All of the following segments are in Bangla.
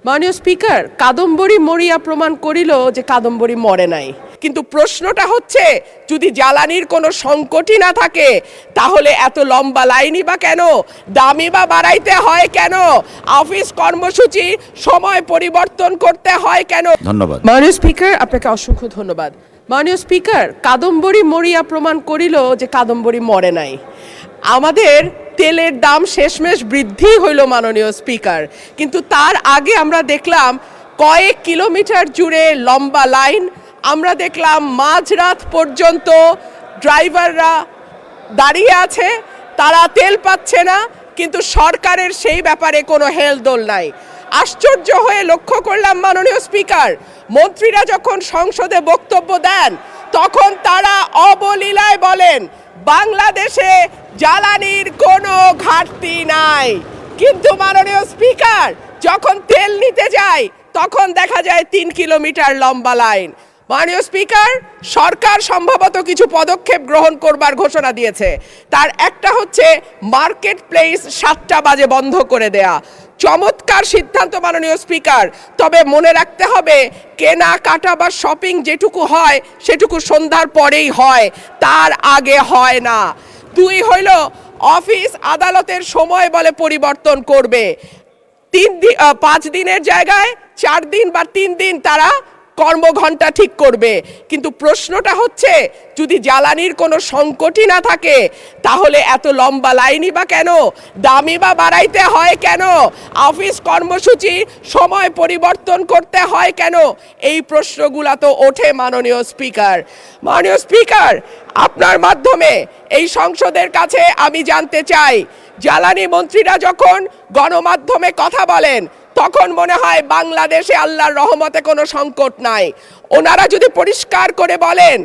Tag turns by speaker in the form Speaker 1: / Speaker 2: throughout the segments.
Speaker 1: মাননীয় স্পিকার, কাদম্বরী মরিয়া প্রমাণ করিল যে কাদম্বরী মরে নাই। কিন্তু প্রশ্নটা হচ্ছে, যদি জ্বালানির কোনো সংকটই না থাকে তাহলে এত লম্বা লাইনই বা কেন, দামই বা বাড়াইতে হয় কেন, অফিস কর্মসূচি সময় পরিবর্তন করতে হয় কেন?
Speaker 2: ধন্যবাদ।
Speaker 1: মাননীয় স্পিকার, আপনাকে অসংখ্য ধন্যবাদ। মাননীয় স্পিকার, কাদম্বরী মরিয়া প্রমাণ করিল যে কাদম্বরী মরে নাই। আমাদের তেলের দাম শেষমেশ বৃদ্ধি হইল মাননীয় স্পিকার, কিন্তু তার আগে আমরা দেখলাম কয়েক কিলোমিটার জুড়ে লম্বা লাইন। আমরা দেখলাম মাঝরাত পর্যন্ত ড্রাইভাররা দাঁড়িয়ে আছে, তারা তেল পাচ্ছে না, কিন্তু সরকারের সেই ব্যাপারে কোনো হেলদোল নাই। আশ্চর্য হয়ে লক্ষ্য করলাম মাননীয় স্পিকার, মন্ত্রীরা যখন সংসদে বক্তব্য দেন তখন তারা অবলীলায় বলেন বাংলাদেশে জ্বালানির কোনো ঘাটতি নাই, কিন্তু মাননীয় স্পিকার যখন তেল নিতে যায় তখন দেখা যায় 3 কিলোমিটার লম্বা লাইন। মাননীয় স্পিকার, সরকার সম্ভবত কিছু পদক্ষেপ গ্রহণ করবার ঘোষণা দিয়েছে। তার একটা হচ্ছে মার্কেট প্লেস 7টা বাজে বন্ধ করে দেয়া। চমৎকার সিদ্ধান্ত মাননীয় স্পিকার, তবে মনে রাখতে হবে কেনাকাটা বা শপিং যেটুকু হয় সেটুকু সন্ধ্যার পরেই হয়, তার আগে হয় না। 2 হইল অফিস আদালতের সময় বলে পরিবর্তন করবে। 5 দিনের জায়গায় 4 দিন বা 3 দিন তারা কর্মঘণ্টা ঠিক করবে। কিন্তু প্রশ্নটা হচ্ছে, যদি জ্বালানির কোনো সংকটই না থাকে তাহলে এত লম্বা লাইনই বা কেন, দামই বা বাড়াইতে হয় কেন, অফিস কর্মসূচি সময় পরিবর্তন করতে হয় কেন? এই প্রশ্নগুলো তো ওঠে মাননীয় স্পিকার। মাননীয় স্পিকার, আপনার মাধ্যমে এই সংসদের কাছে আমি জানতে চাই, জ্বালানি মন্ত্রীরা যখন গণমাধ্যমে কথা বলেন তখন মনে হয় বাংলাদেশে আল্লাহর রহমতে কোনো সংকট নাই। ওনারা যদি পরিষ্কার করে বলেন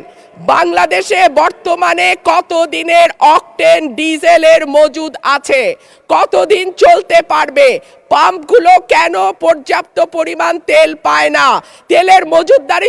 Speaker 1: বাংলাদেশে বর্তমানে কত দিনের অকটেন ডিজেলের মজুদ আছে, কতদিন চলতে পারবে, পাম্পগুলো কেন পর্যাপ্ত পরিমাণ তেল পায় না, তেলের মজুদদারি